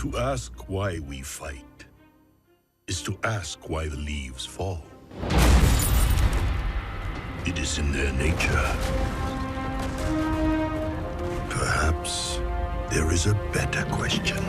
To ask why we fight is to ask why the leaves fall. It is in their nature. Perhaps there is a better question.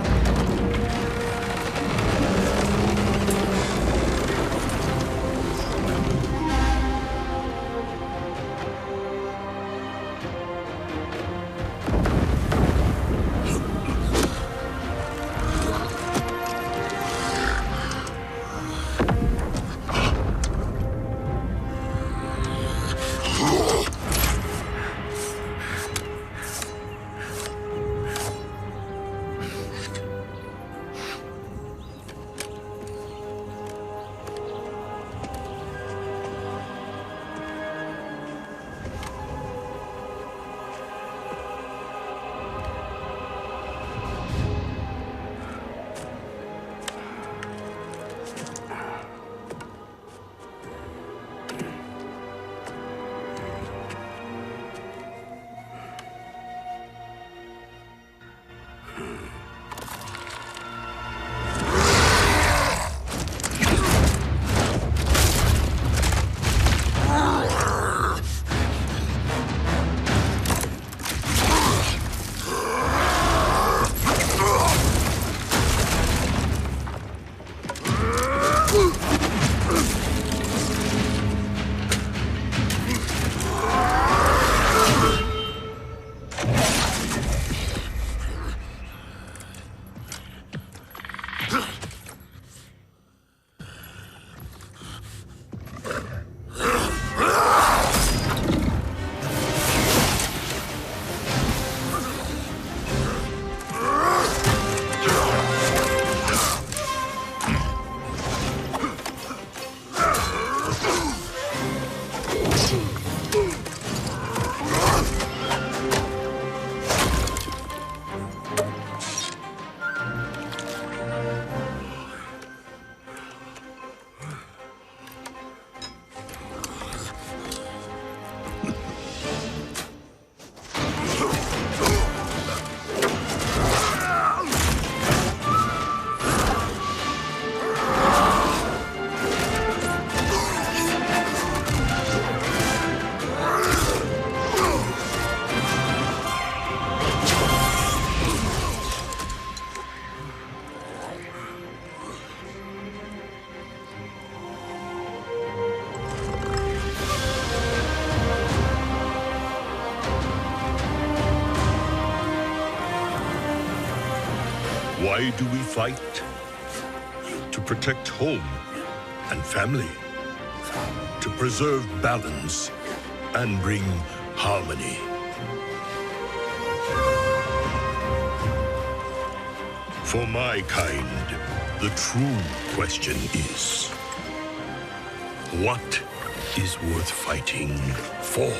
Why do we fight? To protect home and family. To preserve balance and bring harmony. For my kind, the true question is, what is worth fighting for?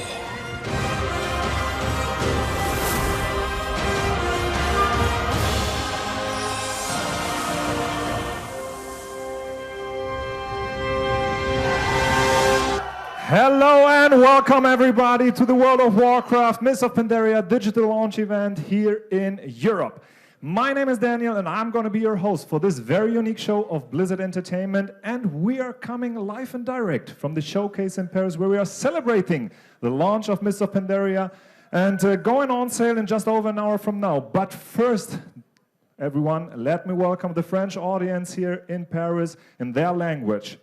Hello and welcome everybody to the World of Warcraft Mists of Pandaria digital launch event here in Europe. My name is Daniel and I'm going to be your host for this very unique show of Blizzard Entertainment, and we are coming live and direct from the showcase in Paris where we are celebrating the launch of Mists of Pandaria and going on sale in just over an hour from now. But first, everyone, let me welcome the French audience here in Paris in their language.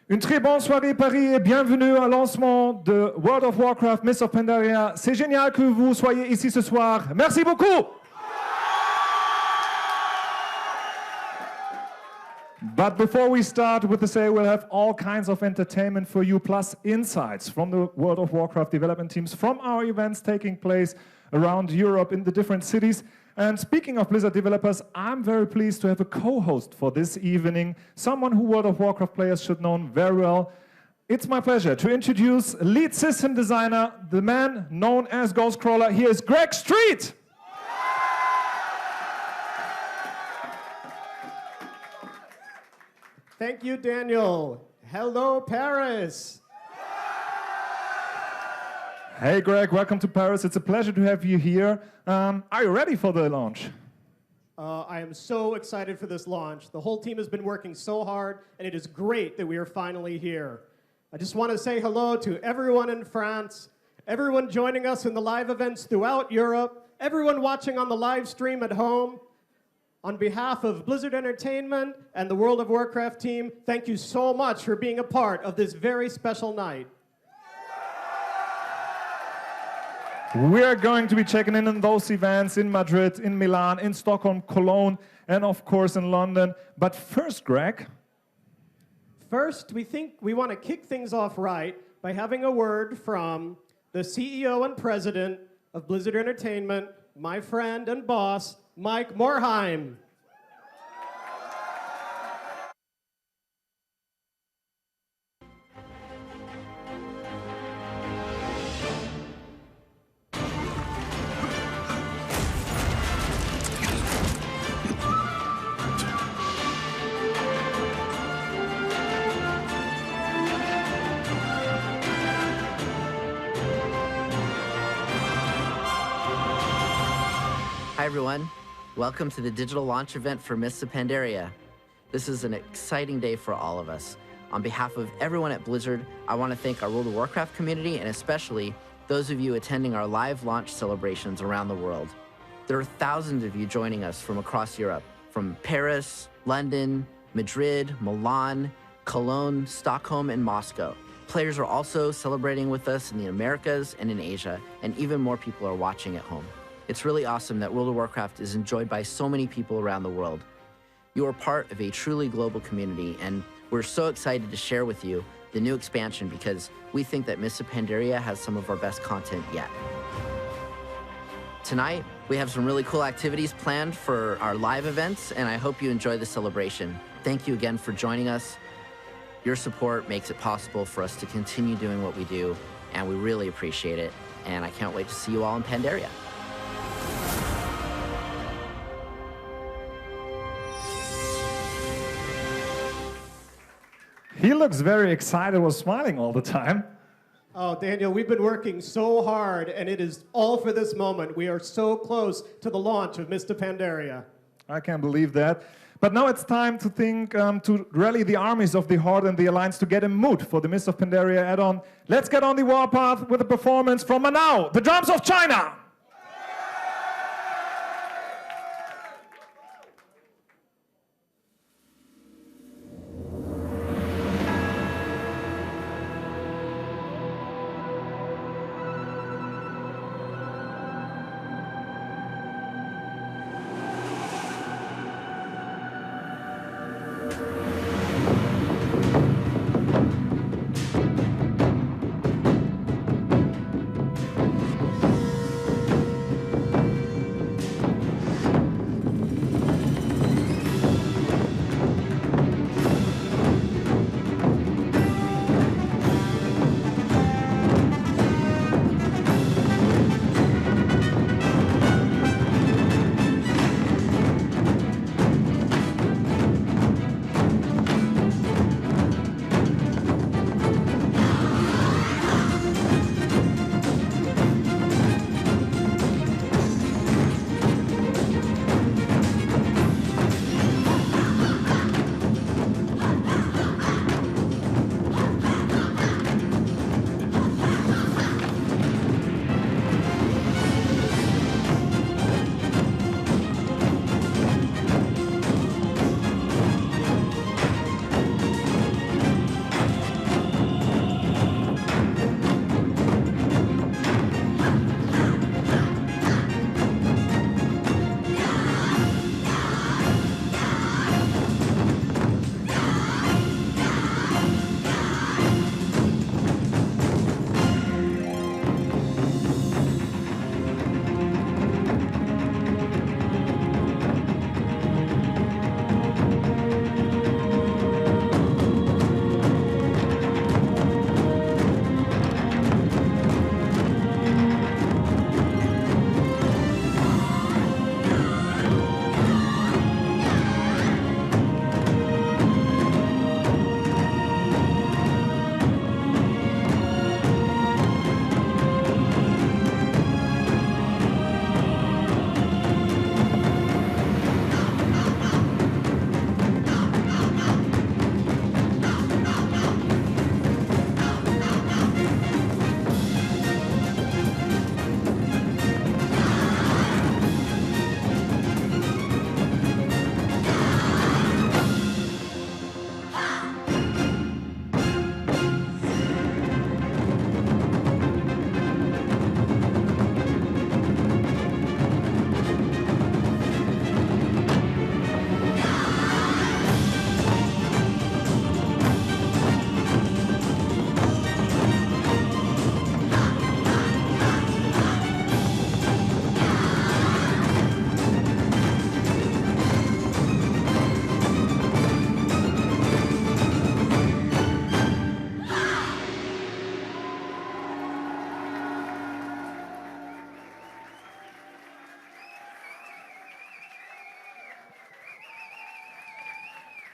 Une très bonne soirée Paris et bienvenue au lancement de World of Warcraft Mists of Pandaria. C'est génial que vous soyez ici ce soir. Merci beaucoup. But before we start with the sale, we'll have all kinds of entertainment for you, plus insights from the World of Warcraft development teams from our events taking place around Europe in the different cities. And speaking of Blizzard developers, I'm very pleased to have a co-host for this evening, someone who World of Warcraft players should know very well. It's my pleasure to introduce lead system designer, the man known as Ghostcrawler. Here is Greg Street. Thank you, Daniel. Hello, Paris. Hey Greg, welcome to Paris. It's a pleasure to have you here. Are you ready for the launch? I am so excited for this launch. The whole team has been working so hard, and it is great that we are finally here. I just want to say hello to everyone in France, everyone joining us in the live events throughout Europe, everyone watching on the live stream at home. On behalf of Blizzard Entertainment and the World of Warcraft team, thank you so much for being a part of this very special night. We are going to be checking in on those events in Madrid, in Milan, in Stockholm, Cologne, and of course in London. But first, Greg. First, we think we want to kick things off right by having a word from the CEO and president of Blizzard Entertainment, my friend and boss, Mike Morhaime. Hi everyone, welcome to the digital launch event for Mists of Pandaria. This is an exciting day for all of us. On behalf of everyone at Blizzard, I want to thank our World of Warcraft community and especially those of you attending our live launch celebrations around the world. There are thousands of you joining us from across Europe, from Paris, London, Madrid, Milan, Cologne, Stockholm, and Moscow. Players are also celebrating with us in the Americas and in Asia, and even more people are watching at home. It's really awesome that World of Warcraft is enjoyed by so many people around the world. You are part of a truly global community, and we're so excited to share with you the new expansion because we think that Mists of Pandaria has some of our best content yet. Tonight, we have some really cool activities planned for our live events, and I hope you enjoy the celebration. Thank you again for joining us. Your support makes it possible for us to continue doing what we do, and we really appreciate it. And I can't wait to see you all in Pandaria. He looks very excited, was smiling all the time. Oh, Daniel, we've been working so hard, and it is all for this moment. We are so close to the launch of Mists of Pandaria. I can't believe that. But now it's time to think, to rally the armies of the Horde and the Alliance to get in mood for the Mists of Pandaria add-on. Let's get on the warpath with a performance from Manao, the drums of China.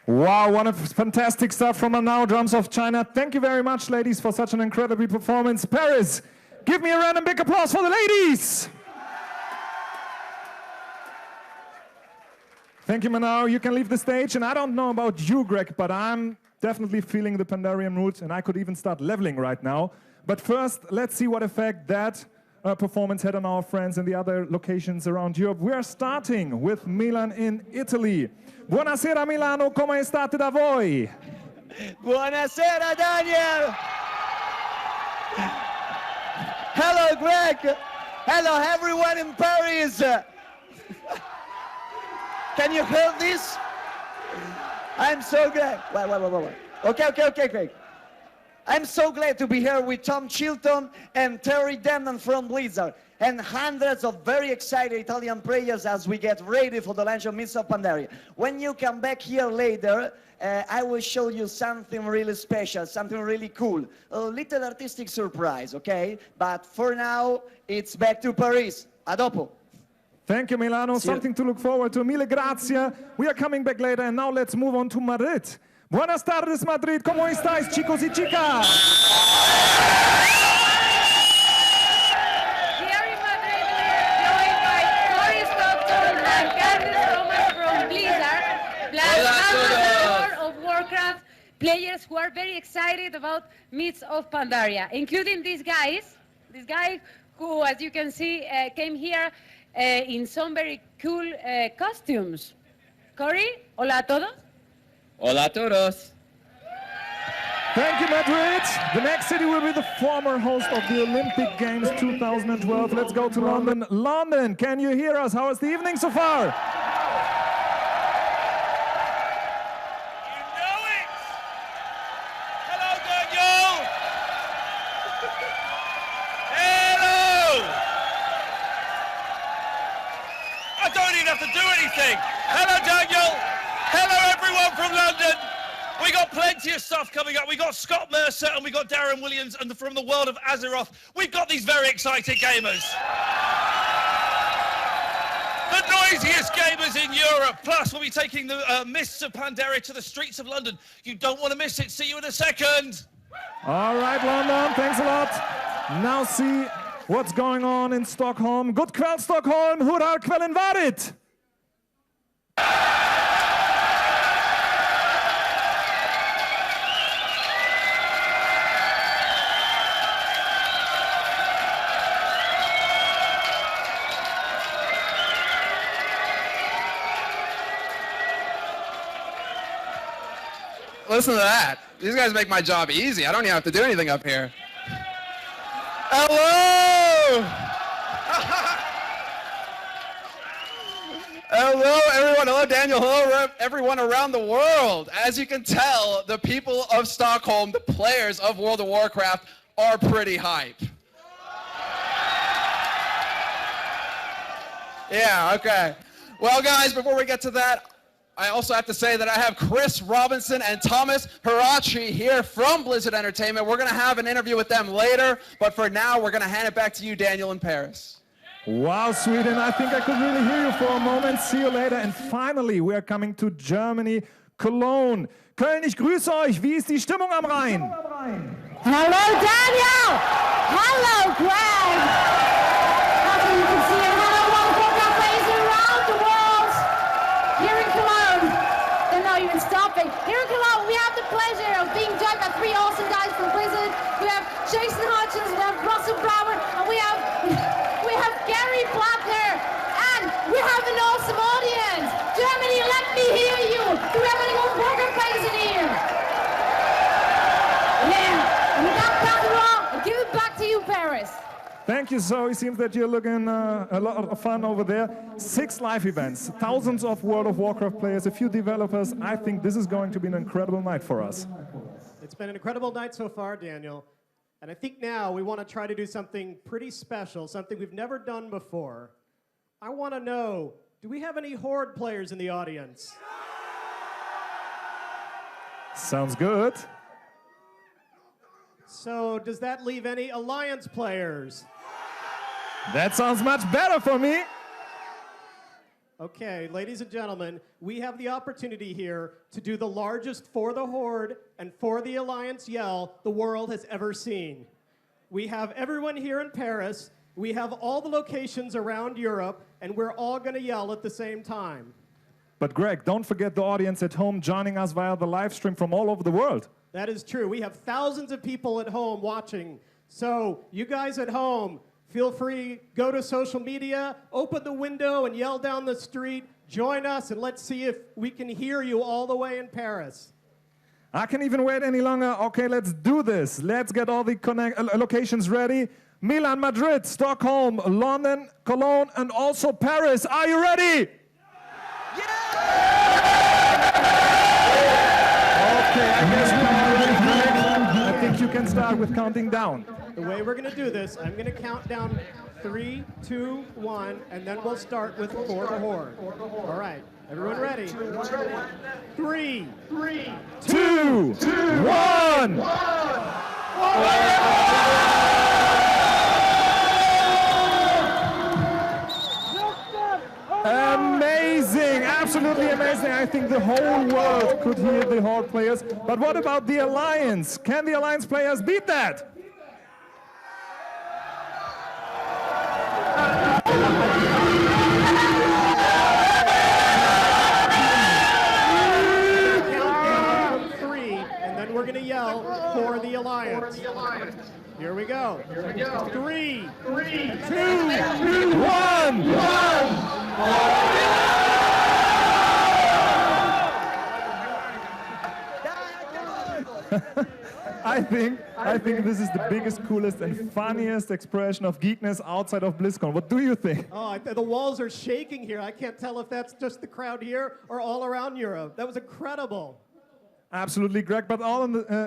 Wow, one of fantastic stuff from Manao Drums of China. Thank you very much, ladies, for such an incredible performance. Paris, give me a random big applause for the ladies. Thank you, Manao. You can leave the stage. And I don't know about you, Greg, but I'm definitely feeling the Pandarian roots, and I could even start leveling right now. But first, let's see what effect that performance had on our friends in the other locations around Europe. We are starting with Milan in Italy. Buonasera Milano, come state da voi? Buonasera Daniel! Hello Greg! Hello everyone in Paris! Can you hear this? I'm so glad. Wait. Okay, Greg. I'm so glad to be here with Tom Chilton and Terry Demnon from Blizzard and hundreds of very excited Italian players as we get ready for the launch of Mists of Pandaria. When you come back here later, I will show you something really special, something really cool. A little artistic surprise, okay? But for now, it's back to Paris. A dopo. Thank you, Milano. Something to look forward to. Mille grazie. We are coming back later, and now let's move on to Madrid. Buenas tardes, Madrid. ¿Cómo estáis, chicos y chicas? Here in Madrid, joined by Cory, Stockton, and from Blizzard, plus World of Warcraft players who are very excited about Mists of Pandaria, including this guy who, as you can see, came here in some very cool costumes. Cory, hola a todos. Hola a todos. Thank you, Madrid. The next city will be the former host of the Olympic Games 2012. Let's go to London. London, can you hear us? How is the evening so far? You know it! Hello, Daniel! Hello! I don't even have to do anything. Hello, Daniel! Hello, everyone from London. We got plenty of stuff coming up. We got Scott Mercer and we got Darren Williams, and from the world of Azeroth, we've got these very excited gamers. The noisiest gamers in Europe. Plus, we'll be taking the Mists of Pandaria to the streets of London. You don't want to miss it. See you in a second. All right, London, thanks a lot. Now see what's going on in Stockholm. God kväll, Stockholm. Hur har kvällen varit? Listen to that. These guys make my job easy. I don't even have to do anything up here. Hello! Hello, everyone. Hello, Daniel. Hello, everyone around the world. As you can tell, the people of Stockholm, the players of World of Warcraft, are pretty hype. Yeah, okay. Well, guys, before we get to that, I also have to say that I have Chris Robinson and Thomas Hirachi here from Blizzard Entertainment. We're going to have an interview with them later, but for now, we're going to hand it back to you, Daniel, in Paris. Wow, Sweden, I think I could really hear you for a moment. See you later. And finally, we are coming to Germany, Cologne. Köln, ich grüße euch. Wie ist die Stimmung am Rhein? Hello, Daniel! Hello, Greg! As you can see, hello, World of Warcraft players around the world. Here in Cologne, they're not even stopping. Here in Cologne, we have the pleasure of being joined by three awesome guys from Blizzard. We have Jason Hutchins, we have Russell Brower, and we have Gary Plattner, and we have an awesome audience. Germany, let me hear you. Do we have any more Warcraft players in here? Yeah, and with that, pass it on and give it back to you, Paris. Thank you, Zoe. Seems that you're looking a lot of fun over there. 6 live events, thousands of World of Warcraft players, a few developers. I think this is going to be an incredible night for us. It's been an incredible night so far, Daniel. And I think now we want to try to do something pretty special, something we've never done before. I want to know, do we have any Horde players in the audience? Sounds good. So does that leave any Alliance players? That sounds much better for me. Okay, ladies and gentlemen, we have the opportunity here to do the largest For the Horde and For the Alliance yell the world has ever seen. We have everyone here in Paris, we have all the locations around Europe, and we're all going to yell at the same time. But Greg, don't forget the audience at home joining us via the live stream from all over the world. That is true. We have thousands of people at home watching. So you guys at home, feel free, go to social media, open the window and yell down the street. Join us and let's see if we can hear you all the way in Paris. I can't even wait any longer. Okay, let's do this. Let's get all the locations ready. Milan, Madrid, Stockholm, London, Cologne, and also Paris. Are you ready? Okay, I guess we're all ready. I think you can start with counting down. The way we're going to do this, I'm going to count down 3, 2, 1, and then we'll start with For the Horde. All right, everyone ready? 3, 2, 1. Amazing, absolutely amazing. I think the whole world could hear the Horde players. But what about the Alliance? Can the Alliance players beat that? Countdown from 3, and then we're going to yell For the Alliance. Here we go. 3, 2, 1. I think this is the biggest, coolest, and funniest expression of geekness outside of BlizzCon. What do you think? Oh, the walls are shaking here. I can't tell if that's just the crowd here or all around Europe. That was incredible. Absolutely, Greg. But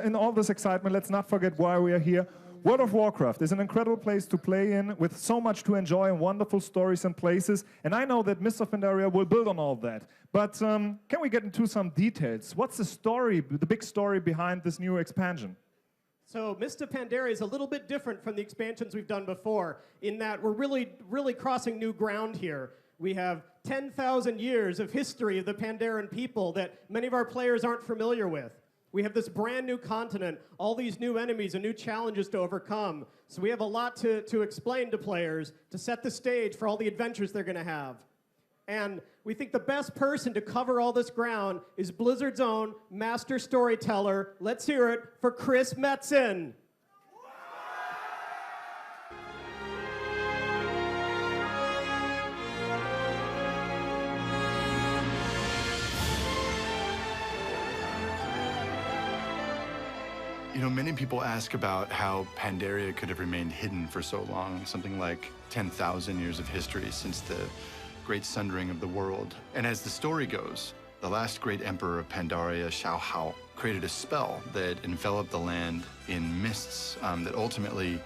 in all this excitement, let's not forget why we are here. World of Warcraft is an incredible place to play in with so much to enjoy and wonderful stories and places. And I know that Mists of Pandaria will build on all that. But can we get into some details? What's the story, the big story behind this new expansion? So Mists of Pandaria is a little bit different from the expansions we've done before in that we're really crossing new ground here. We have 10,000 years of history of the Pandaren people that many of our players aren't familiar with. We have this brand new continent, all these new enemies and new challenges to overcome. So we have a lot to explain to players to set the stage for all the adventures they're going to have. And we think the best person to cover all this ground is Blizzard's own master storyteller. Let's hear it for Chris Metzen. You know, many people ask about how Pandaria could have remained hidden for so long, something like 10,000 years of history since the Great Sundering of the world. And as the story goes, the last great emperor of Pandaria, Xiao Hao, created a spell that enveloped the land in mists that ultimately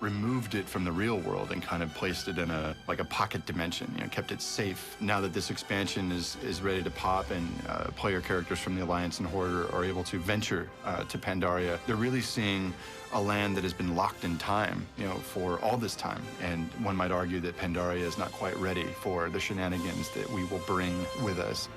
removed it from the real world and kind of placed it in a pocket dimension, you know, kept it safe. Now that this expansion is ready to pop and player characters from the Alliance and Horde are able to venture to Pandaria, they're really seeing a land that has been locked in time, you know, for all this time. And one might argue that Pandaria is not quite ready for the shenanigans that we will bring with us.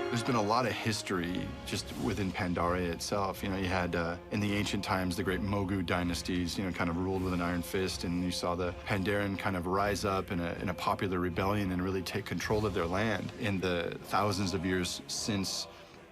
There's been a lot of history just within Pandaria itself. You know, you had, in the ancient times, the great Mogu dynasties, you know, kind of ruled with an iron fist, and you saw the Pandaren kind of rise up in a popular rebellion and really take control of their land. In the thousands of years since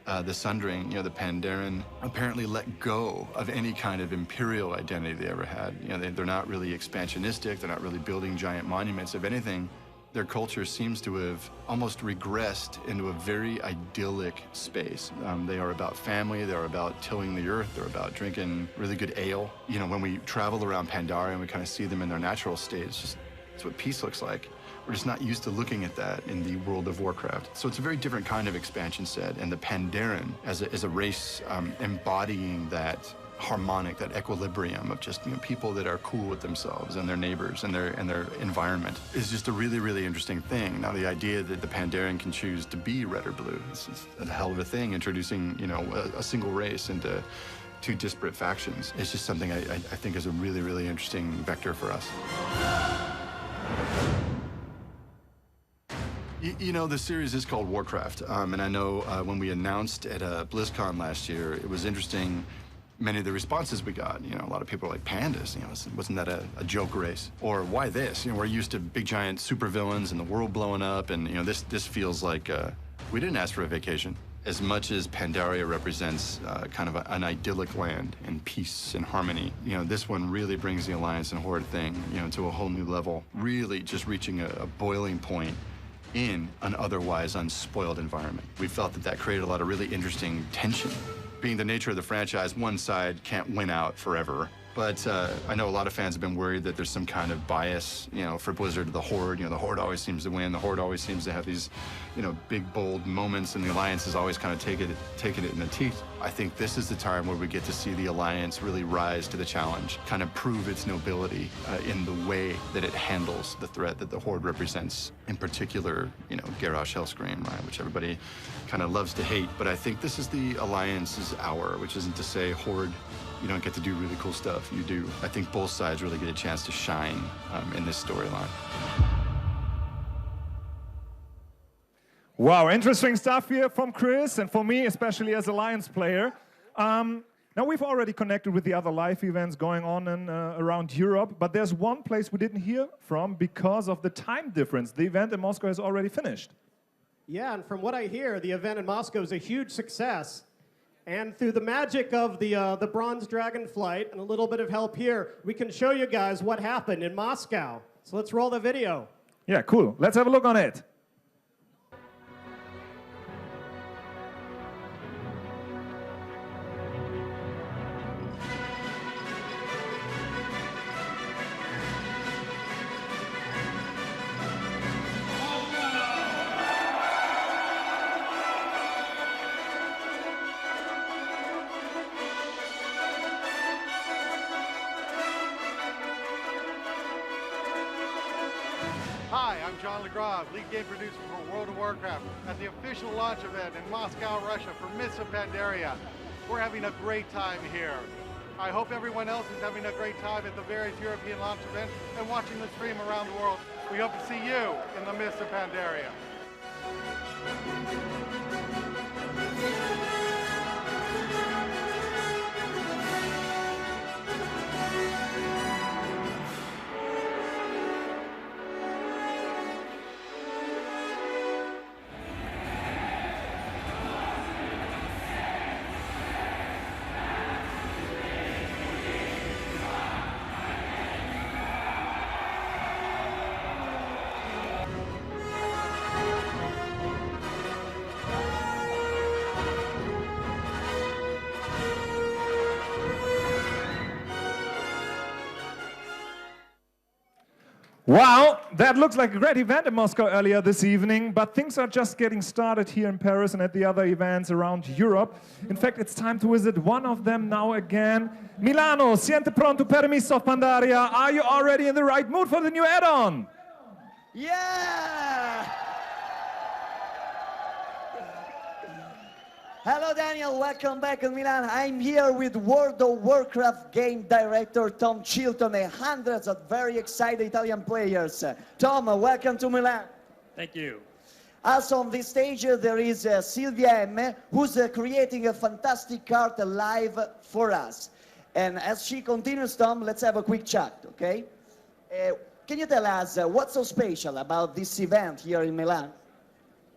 the Sundering, you know, the Pandaren apparently let go of any kind of imperial identity they ever had. You know, they're not really expansionistic, they're not really building giant monuments. If anything, their culture seems to have almost regressed into a very idyllic space. They are about family, they're about tilling the earth, they're about drinking really good ale. You know, when we travel around Pandaria and we kind of see them in their natural state, it's what peace looks like. We're just not used to looking at that in the World of Warcraft. So it's a very different kind of expansion set, and the Pandaren as a race embodying that harmonic, that equilibrium of just, you know, people that are cool with themselves and their neighbors and their environment is just a really, really interesting thing. Now, the idea that the Pandaren can choose to be red or blue is a hell of a thing, introducing, you know, a single race into two disparate factions. It's just something I think is a really, really interesting vector for us. You know, the series is called Warcraft, and I know when we announced at BlizzCon last year, it was interesting. Many of the responses we got, you know, a lot of people are like, pandas, you know, wasn't that a joke race? Or why this? You know, we're used to big giant supervillains and the world blowing up, and you know, this feels like we didn't ask for a vacation. As much as Pandaria represents kind of an idyllic land and peace and harmony, you know, this one really brings the Alliance and Horde thing, you know, to a whole new level, really just reaching a boiling point in an otherwise unspoiled environment. We felt that created a lot of really interesting tension. Being the nature of the franchise, one side can't win out forever. But I know a lot of fans have been worried that there's some kind of bias, you know, for Blizzard, the Horde. You know, the Horde always seems to win. The Horde always seems to have these, you know, big, bold moments, and the Alliance is always kind of taking it in the teeth. I think this is the time where we get to see the Alliance really rise to the challenge, kind of prove its nobility in the way that it handles the threat that the Horde represents. In particular, you know, Garrosh Hellscream, right, which everybody kind of loves to hate. But I think this is the Alliance's hour, which isn't to say Horde, you don't get to do really cool stuff. You do. I think both sides really get a chance to shine in this storyline. Wow, interesting stuff here from Chris, and for me, especially as a Lions player. Now, we've already connected with the other live events going on around Europe, but there's one place we didn't hear from because of the time difference. The event in Moscow has already finished. Yeah, and from what I hear, the event in Moscow is a huge success. And through the magic of the Bronze Dragon flight and a little bit of help here, we can show you guys what happened in Moscow. So let's roll the video. Yeah, cool. Let's have a look on it. Lead game producer for World of Warcraft at the official launch event in Moscow, Russia for Mists of Pandaria. We're having a great time here. I hope everyone else is having a great time at the various European launch events and watching the stream around the world. We hope to see you in the Mists of Pandaria. Wow, that looks like a great event in Moscow earlier this evening, but things are just getting started here in Paris and at the other events around Europe. In fact, it's time to visit one of them now again. Milano, siete pronto per Mists of Pandaria? Are you already in the right mood for the new add-on? Yeah! Hello Daniel, welcome back in Milan. I'm here with World of Warcraft game director Tom Chilton and hundreds of very excited Italian players. Tom, welcome to Milan. Thank you. Also on this stage there is Silvia M, who's creating a fantastic card live for us. And as she continues, Tom, let's have a quick chat, okay? Can you tell us what's so special about this event here in Milan?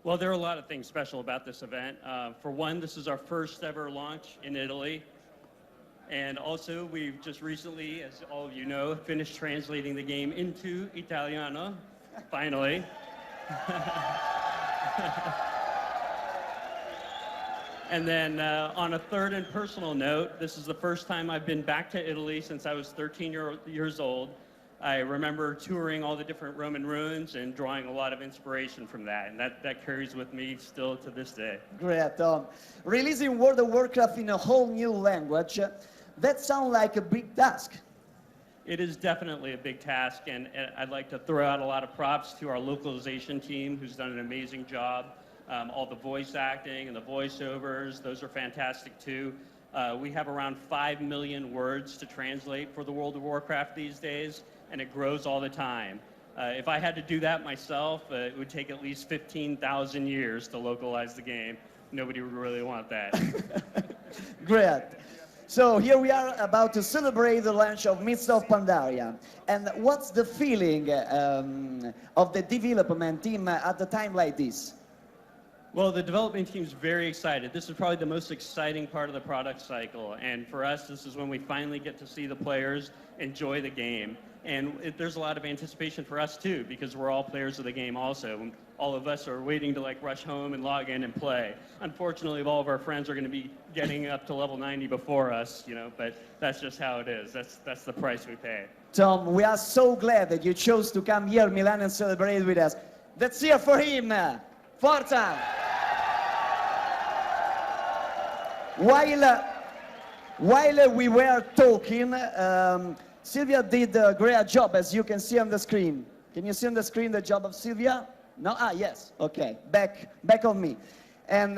Well, there are a lot of things special about this event. For one, this is our first ever launch in Italy. And also, we've just recently, as all of you know, finished translating the game into Italiano, finally. And then on a third and personal note, this is the first time I've been back to Italy since I was 13 years old. I remember touring all the different Roman ruins and drawing a lot of inspiration from that, and that carries with me still to this day. Great, Tom. Releasing World of Warcraft in a whole new language, that sounds like a big task. It is definitely a big task, and I'd like to throw out a lot of props to our localization team, who's done an amazing job. All the voice acting and the voiceovers, those are fantastic too. We have around 5 million words to translate for the World of Warcraft these days, and it grows all the time. If I had to do that myself, it would take at least 15,000 years to localize the game. Nobody would really want that. Great. So here we are about to celebrate the launch of Mists of Pandaria. And what's the feeling of the development team at a time like this? Well, the development team's very excited. This is probably the most exciting part of the product cycle. And for us, this is when we finally get to see the players enjoy the game. And there's a lot of anticipation for us too, because we're all players of the game also. All of us are waiting to like rush home and log in and play. Unfortunately, all of our friends are going to be getting up to level 90 before us, you know, but that's just how it is. That's the price we pay. Tom, we are so glad that you chose to come here, Milan, and celebrate with us. Let's hear for him. Forza! While we were talking, Sylvia did a great job, as you can see on the screen. Can you see on the screen the job of Sylvia? No? Ah, yes. Okay. Back on me. And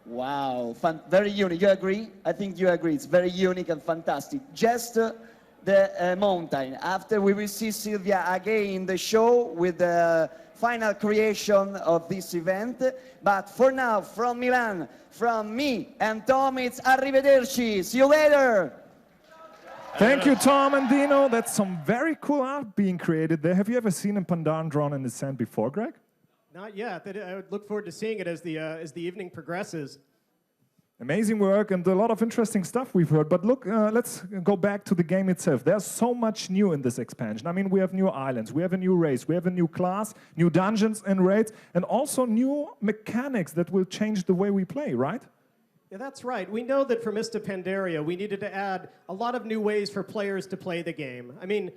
wow, very unique. You agree? I think you agree. It's very unique and fantastic. Just the mountain. After we will see Sylvia again in the show with the final creation of this event. But for now, from Milan, from me and Tom, it's arrivederci. See you later. Thank you, Tom and Dino. That's some very cool art being created there. Have you ever seen a Pandaran drawn in the sand before, Greg? Not yet. I would look forward to seeing it as the evening progresses. Amazing work and a lot of interesting stuff we've heard. But look, let's go back to the game itself. There's so much new in this expansion. I mean, we have new islands, we have a new race, we have a new class, new dungeons and raids, and also new mechanics that will change the way we play, right? Yeah, that's right. We know that for Mists of Pandaria, we needed to add a lot of new ways for players to play the game. I mean,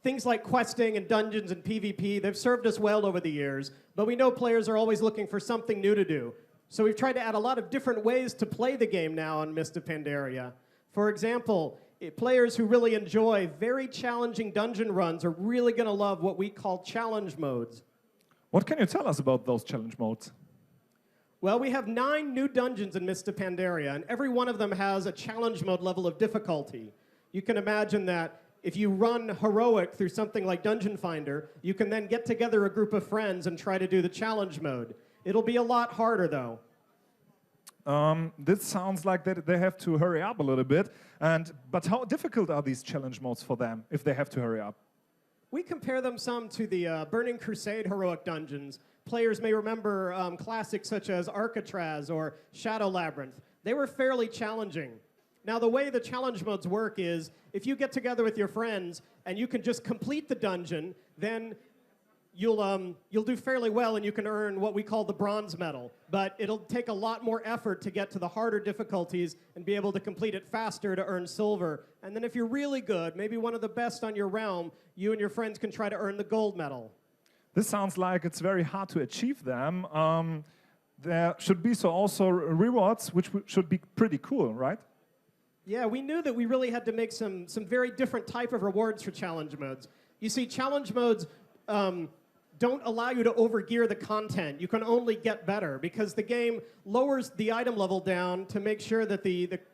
things like questing and dungeons and PvP, they've served us well over the years, but we know players are always looking for something new to do. So we've tried to add a lot of different ways to play the game now on Mists of Pandaria. For example, players who really enjoy very challenging dungeon runs are really going to love what we call challenge modes. What can you tell us about those challenge modes? Well, we have 9 new dungeons in Mists of Pandaria, and every one of them has a challenge mode level of difficulty. You can imagine that if you run heroic through something like Dungeon Finder, you can then get together a group of friends and try to do the challenge mode. It'll be a lot harder, though. This sounds like they have to hurry up a little bit. But how difficult are these challenge modes for them if they have to hurry up? We compare them some to the Burning Crusade heroic dungeons. Players may remember classics such as Alcatraz or Shadow Labyrinth. They were fairly challenging. Now, the way the challenge modes work is if you get together with your friends and you can just complete the dungeon, then you'll do fairly well and you can earn what we call the bronze medal. But it'll take a lot more effort to get to the harder difficulties and be able to complete it faster to earn silver. And then if you're really good, maybe one of the best on your realm, you and your friends can try to earn the gold medal. This sounds like it's very hard to achieve them. There should be also rewards, which should be pretty cool, right? Yeah, we knew that we really had to make some very different type of rewards for challenge modes. You see, challenge modes don't allow you to overgear the content. You can only get better because the game lowers the item level down to make sure that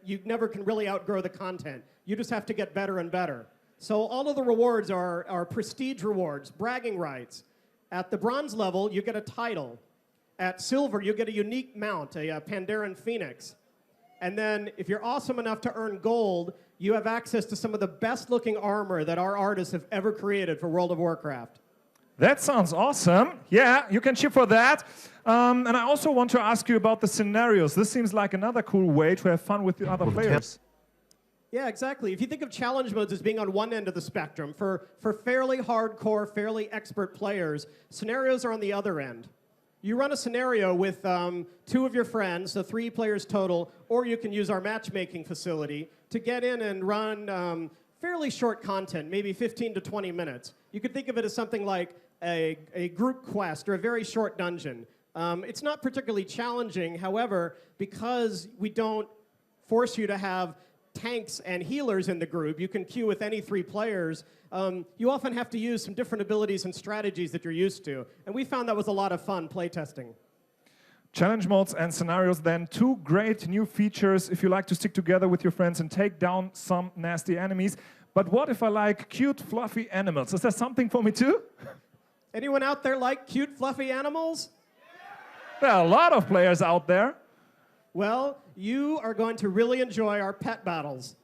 you never can really outgrow the content. You just have to get better and better. So all of the rewards are prestige rewards, bragging rights. At the bronze level, you get a title. At silver, you get a unique mount, a Pandaren Phoenix. And then if you're awesome enough to earn gold, you have access to some of the best looking armor that our artists have ever created for World of Warcraft. That sounds awesome. Yeah, you can cheer for that. And I also want to ask you about the scenarios. This seems like another cool way to have fun with the other players. Yeah, exactly. If you think of challenge modes as being on one end of the spectrum, for fairly hardcore, fairly expert players, scenarios are on the other end. You run a scenario with 2 of your friends, so 3 players total, or you can use our matchmaking facility to get in and run fairly short content, maybe 15 to 20 minutes. You could think of it as something like a group quest or a very short dungeon. It's not particularly challenging, however, because we don't force you to have tanks and healers in the group, you can queue with any 3 players. You often have to use some different abilities and strategies that you're used to. And we found that was a lot of fun playtesting. Challenge modes and scenarios then, 2 great new features if you like to stick together with your friends and take down some nasty enemies. But what if I like cute, fluffy animals? Is that something for me too? Anyone out there like cute, fluffy animals? There are a lot of players out there. Well, you are going to really enjoy our pet battles.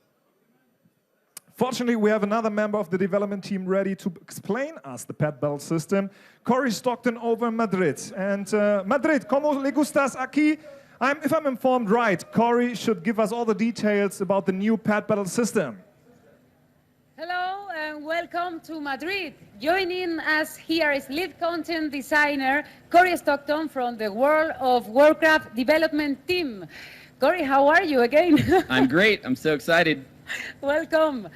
Fortunately, we have another member of the development team ready to explain us the pet battle system. Cory Stockton over in Madrid. And Madrid, ¿cómo le gustas aquí? If I'm informed right, Cory should give us all the details about the new pet battle system. Hello and welcome to Madrid. Joining us here is lead content designer Cory Stockton from the World of Warcraft development team. Cory, how are you again? I'm great. I'm so excited. Welcome.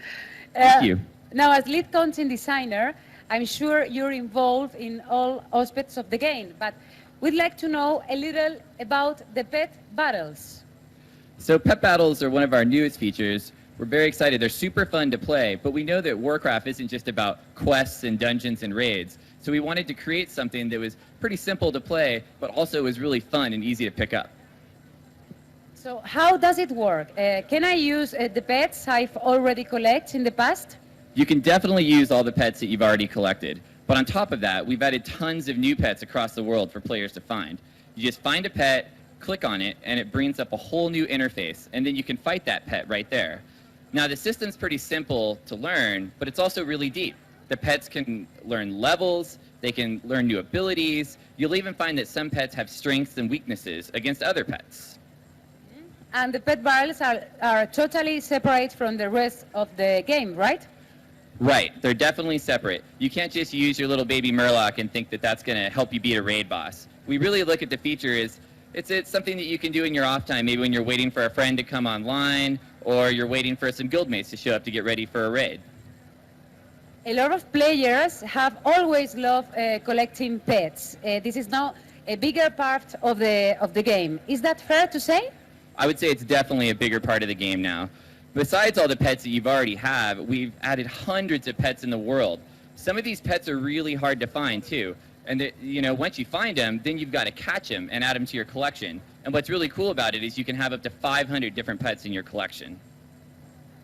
Thank you. Now, as lead content designer, I'm sure you're involved in all aspects of the game, but we'd like to know a little about the pet battles. So pet battles are one of our newest features. We're very excited. They're super fun to play, but we know that Warcraft isn't just about quests and dungeons and raids. So we wanted to create something that was pretty simple to play, but also was really fun and easy to pick up. So how does it work? Can I use the pets I've already collected in the past? You can definitely use all the pets that you've already collected. But on top of that, we've added tons of new pets across the world for players to find. You just find a pet, click on it, and it brings up a whole new interface, and then you can fight that pet right there. Now, the system's pretty simple to learn, but it's also really deep. The pets can learn levels, they can learn new abilities. You'll even find that some pets have strengths and weaknesses against other pets. And the pet battles are totally separate from the rest of the game, right? Right, they're definitely separate. You can't just use your little baby Murloc and think that that's going to help you beat a raid boss. We really look at the feature as it's something that you can do in your off time, maybe when you're waiting for a friend to come online, or you're waiting for some guildmates to show up to get ready for a raid. A lot of players have always loved collecting pets. This is now a bigger part of the game. Is that fair to say? I would say it's definitely a bigger part of the game now. Besides all the pets that you've already have, we've added hundreds of pets in the world. Some of these pets are really hard to find too. And once you find them, then you've got to catch them and add them to your collection. And what's really cool about it is you can have up to 500 different pets in your collection.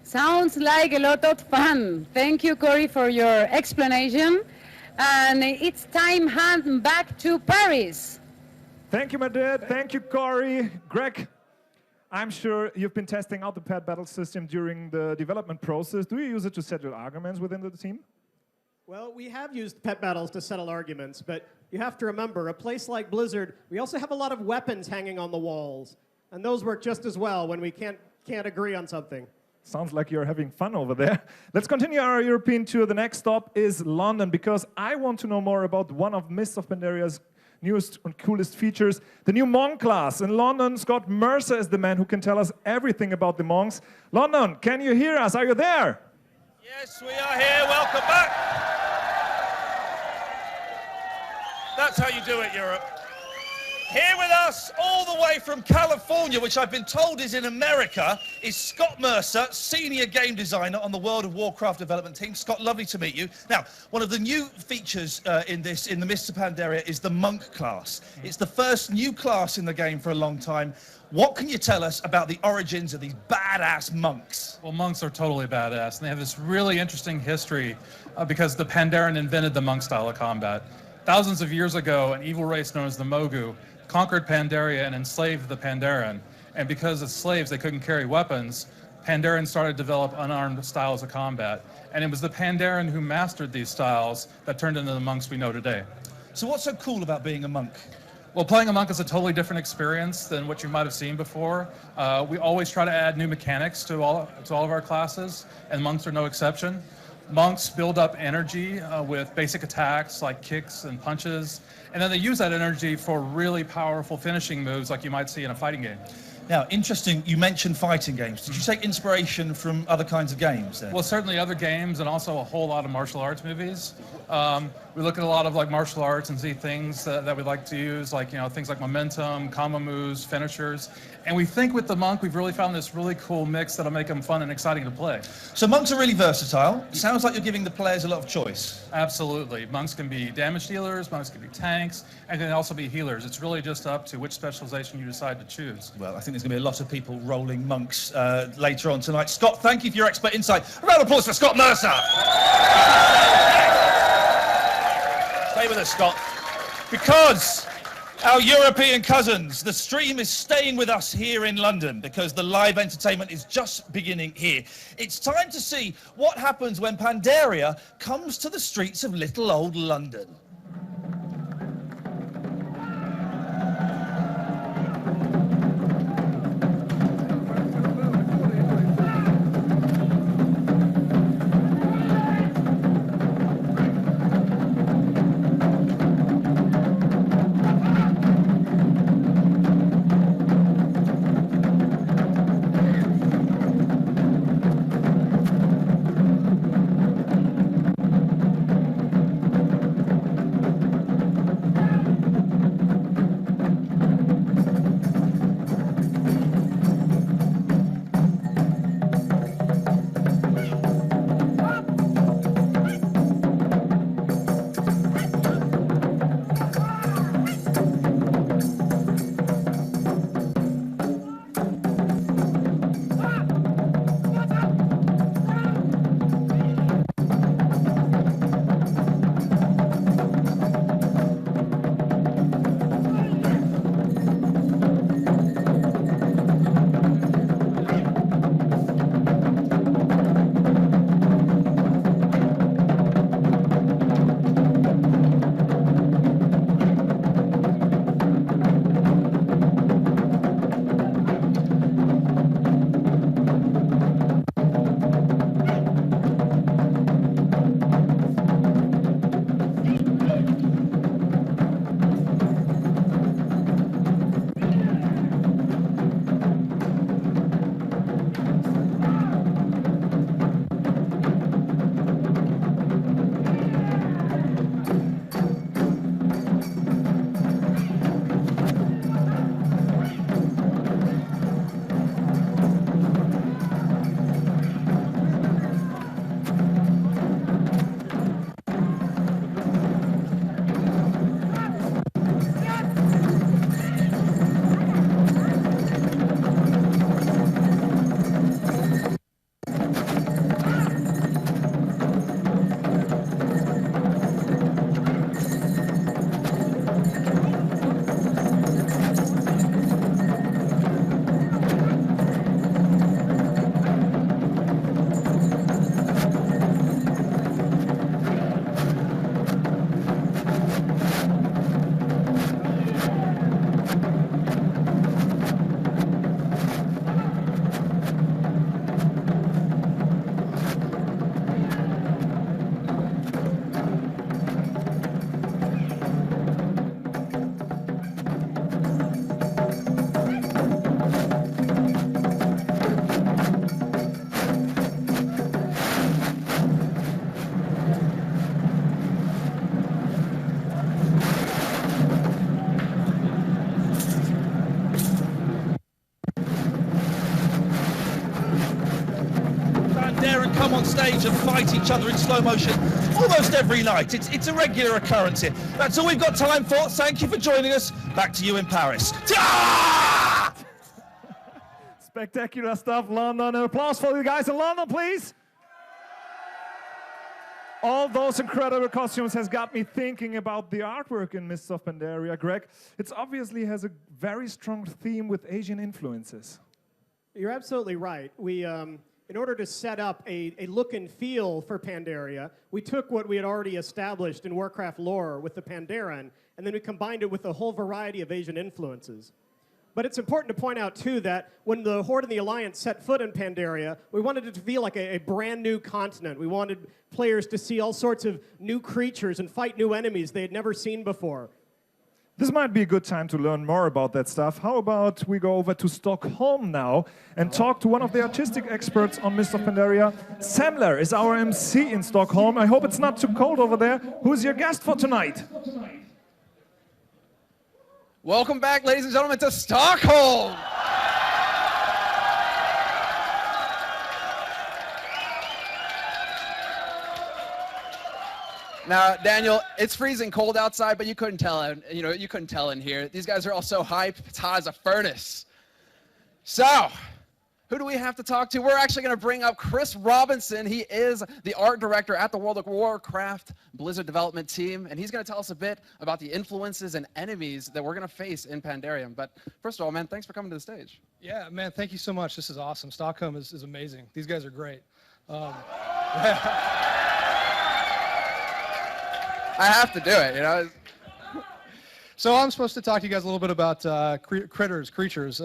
Sounds like a lot of fun. Thank you, Cory, for your explanation. And it's time hand back to Paris. Thank you, Madrid. Thank you, Cory. Greg, I'm sure you've been testing out the pet battle system during the development process. Do you use it to settle arguments within the team? Well, we have used pet battles to settle arguments, but you have to remember, a place like Blizzard, we also have a lot of weapons hanging on the walls, and those work just as well when we can't agree on something. Sounds like you're having fun over there. Let's continue our European tour. The next stop is London, because I want to know more about one of Mists of Pandaria's newest and coolest features, the new Monk class. In London, Scott Mercer is the man who can tell us everything about the monks. London, can you hear us? Are you there? Yes, we are here. Welcome back. That's how you do it, Europe. Here with us, all the way from California, which I've been told is in America, is Scott Mercer, senior game designer on the World of Warcraft development team. Scott, lovely to meet you. Now, one of the new features in the Mists of Pandaria is the Monk class. It's the first new class in the game for a long time. What can you tell us about the origins of these badass monks? Well, monks are totally badass, and they have this really interesting history because the Pandaren invented the monk style of combat. Thousands of years ago, an evil race known as the Mogu conquered Pandaria and enslaved the Pandaren. And because as slaves they couldn't carry weapons, Pandaren started to develop unarmed styles of combat. And it was the Pandaren who mastered these styles that turned into the monks we know today. So what's so cool about being a monk? Well, playing a monk is a totally different experience than what you might have seen before. We always try to add new mechanics to all of our classes, and monks are no exception. Monks build up energy with basic attacks like kicks and punches, and then they use that energy for really powerful finishing moves like you might see in a fighting game. Now, interesting, you mentioned fighting games. Did you take inspiration from other kinds of games then? Well, certainly other games and also a whole lot of martial arts movies. We look at a lot of martial arts and see things that we like to use, things like momentum, combo moves, finishers. And we think with the monk, we've really found this really cool mix that'll make them fun and exciting to play. So monks are really versatile. Sounds like you're giving the players a lot of choice. Absolutely. Monks can be damage dealers, monks can be tanks, and can also be healers. It's really just up to which specialization you decide to choose. Well, I think think there's going to be a lot of people rolling monks later on tonight. Scott, thank you for your expert insight. A round of applause for Scott Mercer. Stay with us, Scott. Because our European cousins, the stream is staying with us here in London because the live entertainment is just beginning here. It's time to see what happens when Pandaria comes to the streets of little old London. Stage and fight each other in slow motion almost every night. It's a regular occurrence here. That's all we've got time for. Thank you for joining us. Back to you in Paris. Spectacular stuff, London. An applause for you guys in London, please. All those incredible costumes has got me thinking about the artwork in Mists of Pandaria, Greg. It obviously has a very strong theme with Asian influences. You're absolutely right. We in order to set up a look and feel for Pandaria, we took what we had already established in Warcraft lore with the Pandaren, and then we combined it with a whole variety of Asian influences. But it's important to point out, too, that when the Horde and the Alliance set foot in Pandaria, we wanted it to feel like a brand new continent. We wanted players to see all sorts of new creatures and fight new enemies they had never seen before. This might be a good time to learn more about that stuff. How about we go over to Stockholm now and talk to one of the artistic experts on Mists of Pandaria. Samler is our MC in Stockholm. I hope it's not too cold over there. Who's your guest for tonight? Welcome back, ladies and gentlemen, to Stockholm. Now, Daniel, it's freezing cold outside, but you couldn't tell. You couldn't tell in here. These guys are all so hyped. It's hot as a furnace. So, who do we have to talk to? We're actually going to bring up Chris Robinson. He is the art director at the World of Warcraft Blizzard development team, and he's going to tell us a bit about the influences and enemies that we're going to face in Pandaria. But first of all, man, thanks for coming to the stage. Yeah, man, thank you so much. This is awesome. Stockholm is amazing. These guys are great. I have to do it, you know. So I'm supposed to talk to you guys a little bit about creatures.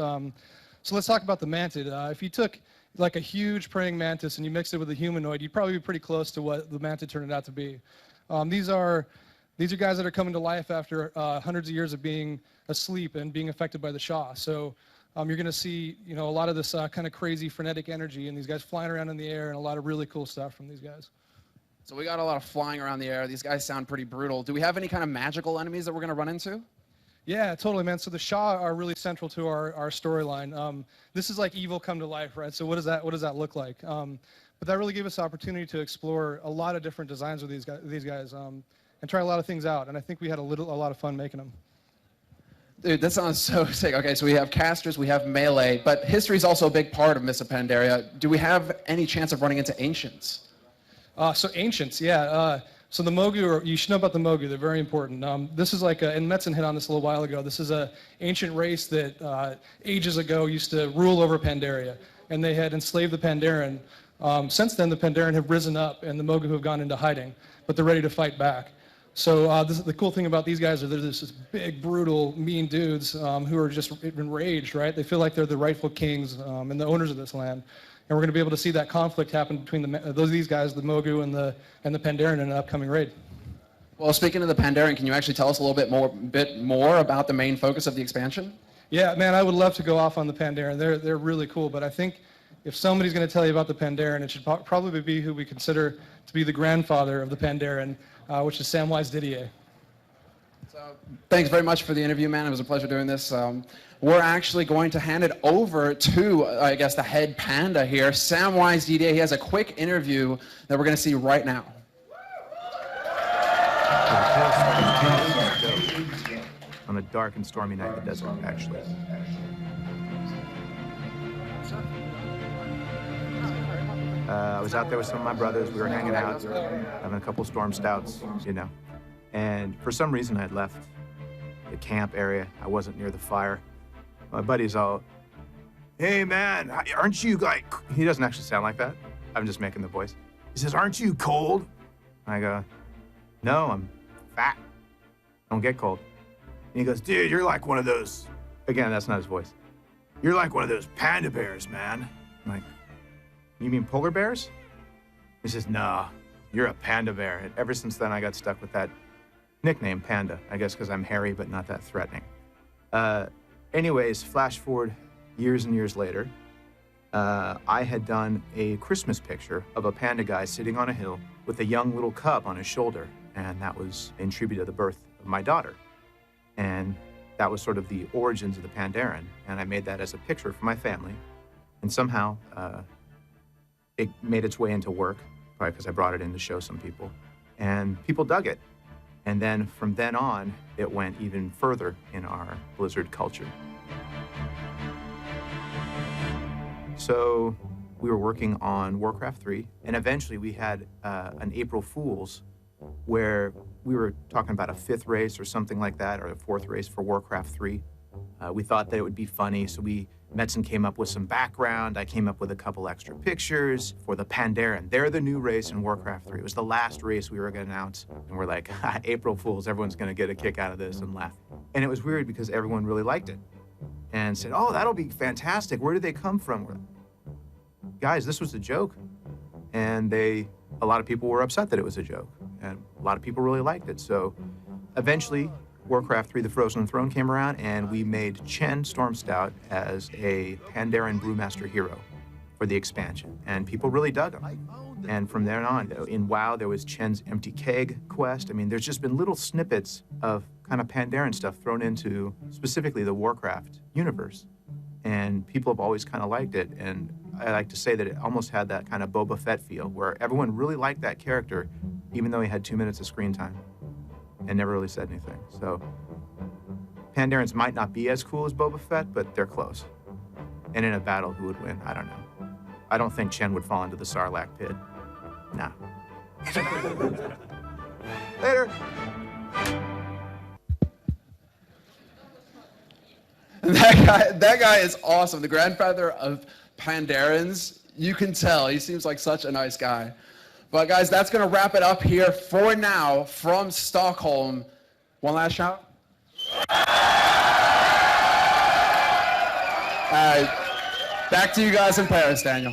So let's talk about the mantid. If you took like a huge praying mantis and you mixed it with a humanoid, you'd probably be pretty close to what the mantid turned out to be. These are guys that are coming to life after hundreds of years of being asleep and being affected by the Shah. So you're going to see, you know, a lot of this kind of crazy frenetic energy and these guys flying around in the air and a lot of really cool stuff from these guys. So we got a lot of flying around the air. These guys sound pretty brutal. Do we have any kind of magical enemies that we're going to run into? Yeah, totally, man. So the Shah are really central to our storyline. This is like evil come to life, right? So what does that look like? But that really gave us the opportunity to explore a lot of different designs with these guys and try a lot of things out. And I think we had a lot of fun making them. Dude, that sounds so sick. Okay, so we have casters, we have melee, but history is also a big part of Mists of Pandaria. Do we have any chance of running into ancients? So ancients, yeah. So the Mogu, you should know about the Mogu. They're very important. This is like, and Metzen hit on this a little while ago. This is an ancient race that ages ago used to rule over Pandaria, and they had enslaved the Pandaren. Since then, the Pandaren have risen up, and the Mogu have gone into hiding, but they're ready to fight back. So the cool thing about these guys are they're this big, brutal, mean dudes who are just enraged, right? They feel like they're the rightful kings and the owners of this land. And we're going to be able to see that conflict happen between these guys, the Mogu and the Pandaren, in an upcoming raid. Well, speaking of the Pandaren, can you actually tell us a little bit more about the main focus of the expansion? Yeah, man, I would love to go off on the Pandaren. They're really cool, but I think if somebody's going to tell you about the Pandaren, it should probably be who we consider to be the grandfather of the Pandaren, which is Samwise Didier. So, thanks very much for the interview, man. It was a pleasure doing this. We're actually going to hand it over to, I guess, the head panda here, Samwise Didier. He has a quick interview that we're going to see right now. On a dark and stormy night in the desert, actually. I was out there with some of my brothers. We were hanging out, having a couple storm stouts, you know. And for some reason, I had left the camp area. I wasn't near the fire. My buddy's all, "Hey, man, aren't you like..." He doesn't actually sound like that. I'm just making the voice. He says, "Aren't you cold?" I go, "No, I'm fat. I don't get cold." And he goes, "Dude, you're like one of those..." Again, that's not his voice. "You're like one of those panda bears, man." I'm like, "You mean polar bears?" He says, "Nah, you're a panda bear." And ever since then, I got stuck with that nickname, Panda. I guess because I'm hairy, but not that threatening. Anyways, flash forward years and years later, I had done a Christmas picture of a panda guy sitting on a hill with a young little cub on his shoulder. And that was in tribute to the birth of my daughter. And that was sort of the origins of the Pandaren. And I made that as a picture for my family. And somehow, it made its way into work, probably because I brought it in to show some people. And people dug it. And then from then on, it went even further in our Blizzard culture. So we were working on Warcraft 3, and eventually we had an April Fool's where we were talking about a 5th race or something like that, or a 4th race for Warcraft 3. We thought that it would be funny, so Metzen came up with some background. I came up with a couple extra pictures for the Pandaren. They're the new race in Warcraft 3. It was the last race we were going to announce. And we're like, April Fools, everyone's going to get a kick out of this and laugh. And it was weird because everyone really liked it and said, "Oh, that'll be fantastic. Where did they come from?" We're like, "Guys, this was a joke." And a lot of people were upset that it was a joke. And a lot of people really liked it. So eventually, Warcraft 3, The Frozen Throne came around, and we made Chen Stormstout as a Pandaren Brewmaster hero for the expansion, and people really dug him. And from there on, in WoW, there was Chen's Empty Keg quest. I mean, there's just been little snippets of kind of Pandaren stuff thrown into specifically the Warcraft universe, and people have always kind of liked it. And I like to say that it almost had that kind of Boba Fett feel, where everyone really liked that character, even though he had 2 minutes of screen time and never really said anything. So Pandarans might not be as cool as Boba Fett, but they're close. And in a battle, who would win? I don't know. I don't think Chen would fall into the Sarlacc pit. Nah. Later. That guy is awesome. The grandfather of Pandarians. You can tell. He seems like such a nice guy. But guys, that's going to wrap it up here for now from Stockholm. One last shout. All right. Back to you guys in Paris, Daniel.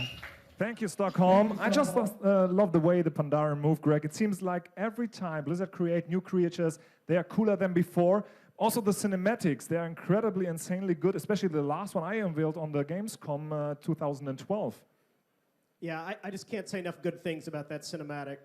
Thank you, Stockholm. I just love the way the Pandaria move, Greg. It seems like every time Blizzard create new creatures, they are cooler than before. Also, the cinematics, they are incredibly, insanely good, especially the last one I unveiled on the Gamescom 2012. Yeah, I just can't say enough good things about that cinematic.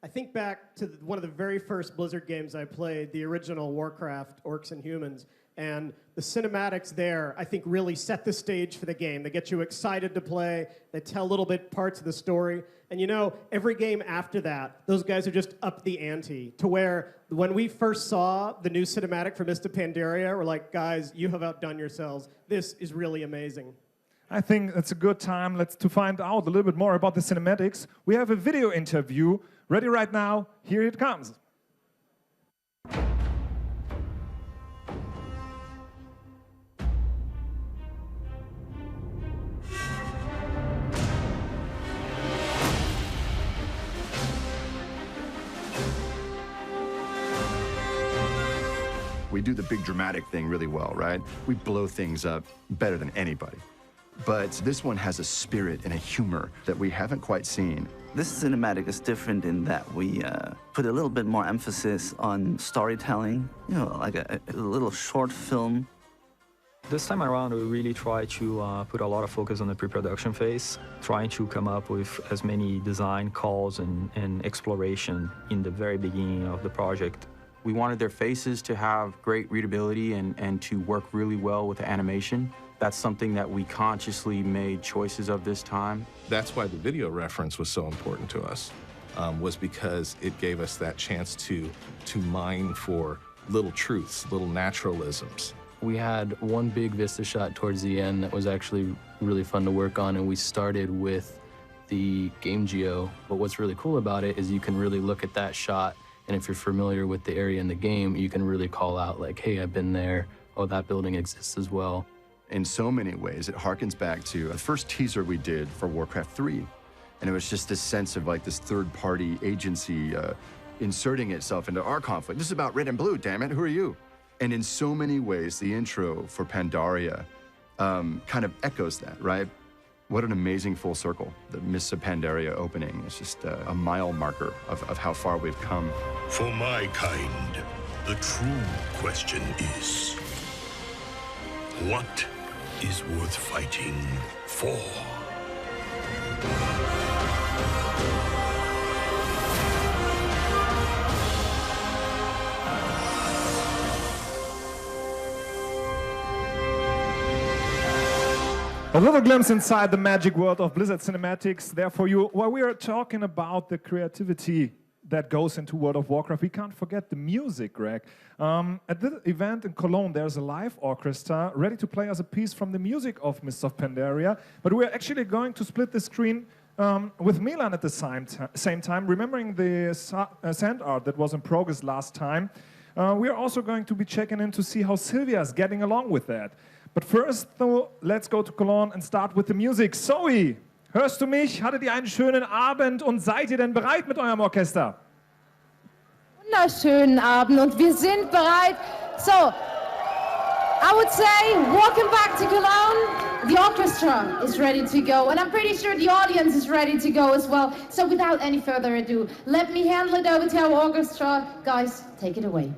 I think back to one of the very first Blizzard games I played, the original Warcraft, Orcs and Humans, and the cinematics there, I think, really set the stage for the game. They get you excited to play, they tell little bit parts of the story, and you know, every game after that, those guys are just up the ante, to where when we first saw the new cinematic for Mists of Pandaria, we're like, guys, you have outdone yourselves. This is really amazing. I think it's a good time to find out a little bit more about the cinematics. We have a video interview ready right now. Here it comes. We do the big dramatic thing really well, right? We blow things up better than anybody. But this one has a spirit and a humor that we haven't quite seen. This cinematic is different in that we put a little bit more emphasis on storytelling, you know, like a little short film. This time around, we really try to put a lot of focus on the pre-production phase, trying to come up with as many design calls and exploration in the very beginning of the project. We wanted their faces to have great readability and to work really well with the animation. That's something that we consciously made choices of this time. That's why the video reference was so important to us, was because it gave us that chance to mine for little truths, little naturalisms. We had one big vista shot towards the end that was actually really fun to work on, and we started with the game geo. But what's really cool about it is you can really look at that shot, and if you're familiar with the area in the game, you can really call out like, hey, I've been there. Oh, that building exists as well. In so many ways, it harkens back to the first teaser we did for Warcraft 3. And it was just this sense of like this third-party agency inserting itself into our conflict. This is about red and blue, damn it, who are you? And in so many ways, the intro for Pandaria kind of echoes that, right? What an amazing full circle. The Mists of Pandaria opening is just a mile marker of how far we've come. For my kind, the true question is, what is worth fighting for? A little glimpse inside the magic world of Blizzard Cinematics there for you. While we are talking about the creativity that goes into World of Warcraft, we can't forget the music, Greg. At the event in Cologne, there's a live orchestra ready to play us a piece from the music of Mists of Pandaria, but we're actually going to split the screen with Milan at the same time, remembering the sand art that was in progress last time. We're also going to be checking in to see how Sylvia's getting along with that. But first, though, let's go to Cologne and start with the music. Zoe, hörst du mich? Hattet ihr einen schönen Abend und seid ihr denn bereit mit eurem Orchester? Wunderschönen Abend und wir sind bereit. So, I would say, welcome back to Cologne. The orchestra is ready to go, and I'm pretty sure the audience is ready to go as well. So without any further ado, let me hand it over to our orchestra. Guys, take it away.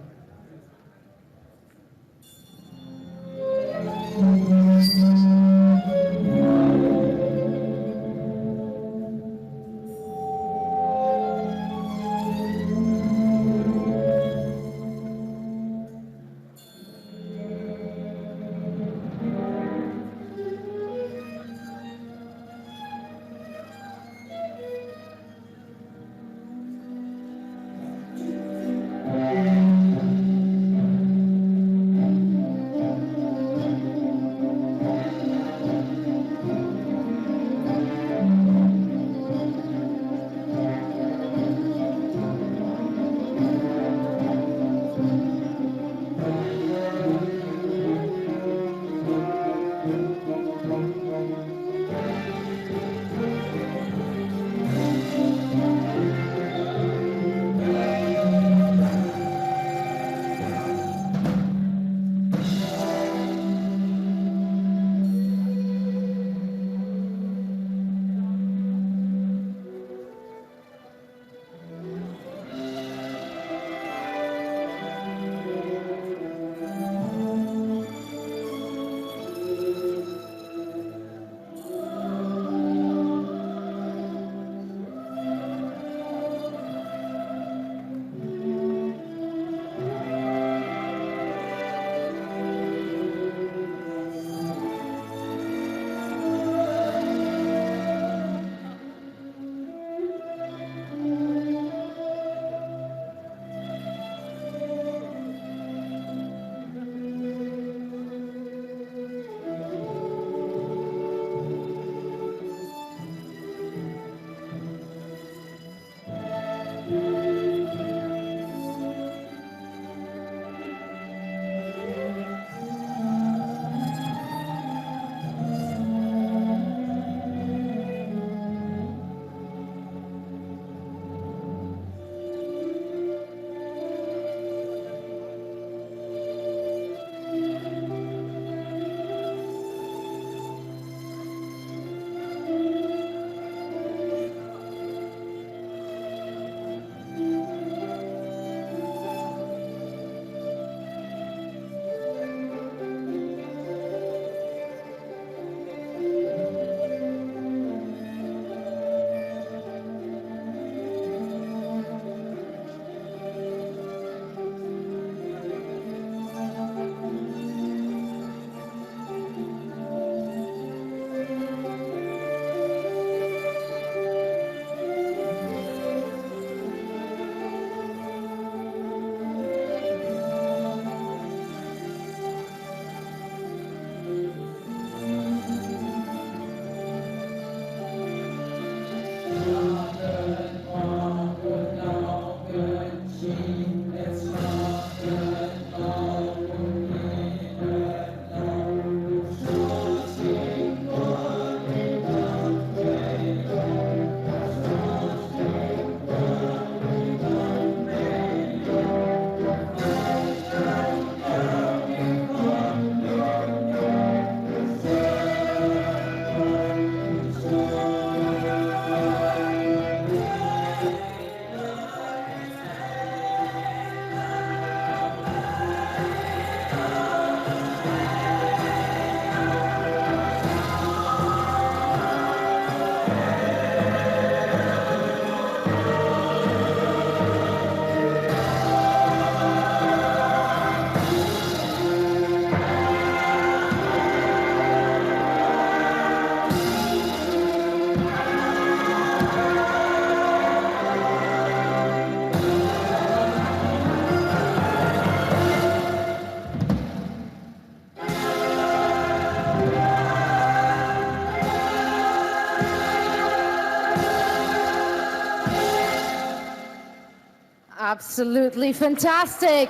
Absolutely fantastic.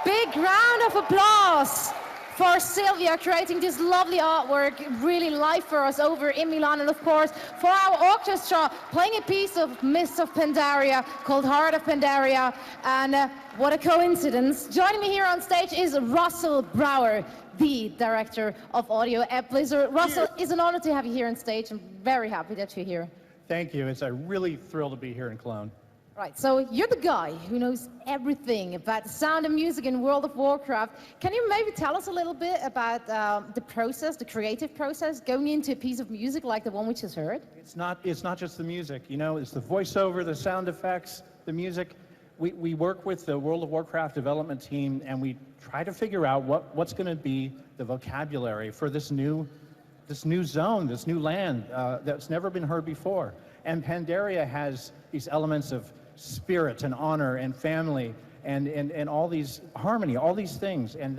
Big round of applause for Sylvia creating this lovely artwork, really live for us over in Milan, and of course for our orchestra playing a piece of Mists of Pandaria called Heart of Pandaria. And what a coincidence. Joining me here on stage is Russell Brower, the director of audio at Blizzard. Russell, it's an honor to have you here on stage. I'm very happy that you're here. Thank you. It's a really thrilled to be here in Cologne. Right, so you're the guy who knows everything about the sound and music in World of Warcraft. Can you maybe tell us a little bit about the process, the creative process, going into a piece of music like the one we just heard? It's not just the music, you know, it's the voiceover, the sound effects, the music. We work with the World of Warcraft development team, and we try to figure out what's going to be the vocabulary for this new zone, this new land that's never been heard before. And Pandaria has these elements of spirit and honor and family and all these harmony, all these things, and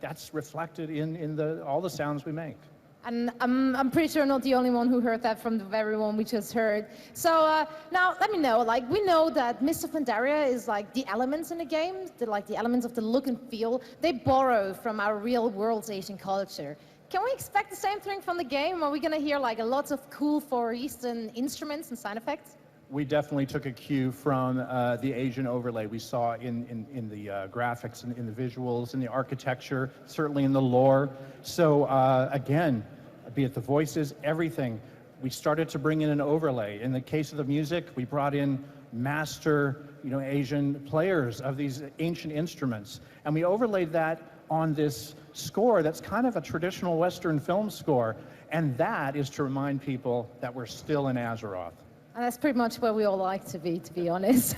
that's reflected in all the sounds we make. And I'm pretty sure I'm not the only one who heard that from the very one we just heard. So now let me know, like, we know that Mists of Pandaria is like the elements in the game, the elements of the look and feel, they borrow from our real world's Asian culture. Can we expect the same thing from the game? Are we going to hear like lots of cool Far Eastern instruments and sound effects? We definitely took a cue from the Asian overlay we saw in the graphics, in the visuals, in the architecture, certainly in the lore. So again, be it the voices, everything, we started to bring in an overlay. In the case of the music, we brought in master, Asian players of these ancient instruments, and we overlaid that on this score that's kind of a traditional Western film score, and that is to remind people that we're still in Azeroth. And that's pretty much where we all like to be honest.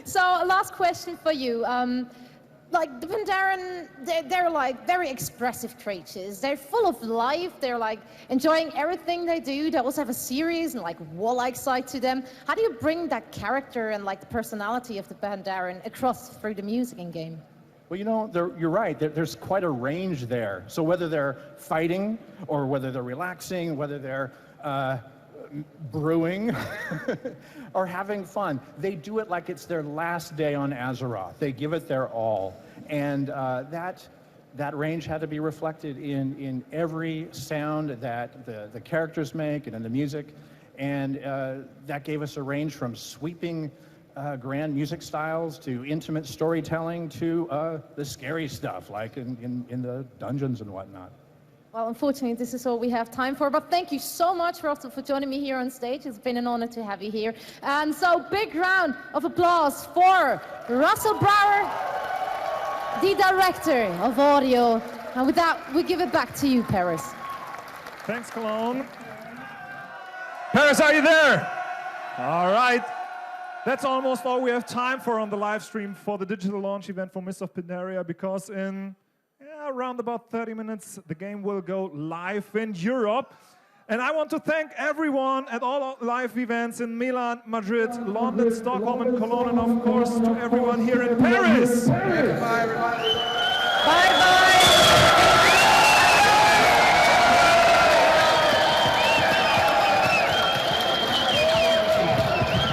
So, last question for you. Like the Pandaren, they're like very expressive creatures. They're full of life. They're like enjoying everything they do. They also have a serious and like warlike side to them. How do you bring that character and like the personality of the Pandaren across through the music in game? Well, you're right. There's quite a range there. So whether they're fighting or whether they're relaxing, whether they're brewing or having fun, they do it like it's their last day on Azeroth. They give it their all, and that range had to be reflected in every sound that the characters make and in the music, and that gave us a range from sweeping grand music styles to intimate storytelling to the scary stuff like in the dungeons and whatnot. Well, unfortunately, this is all we have time for, but thank you so much, Russell, for joining me here on stage. It's been an honor to have you here. And so, big round of applause for Russell Brower, the director of audio. And with that, we give it back to you, Paris. Thanks, Cologne. Paris, are you there? All right. That's almost all we have time for on the live stream for the digital launch event for Mists of Pandaria, because in around about 30 minutes, the game will go live in Europe. And I want to thank everyone at all live events in Milan, Madrid, London, Stockholm, and Cologne, and of course to everyone here in Paris. Bye, everybody. Bye-bye.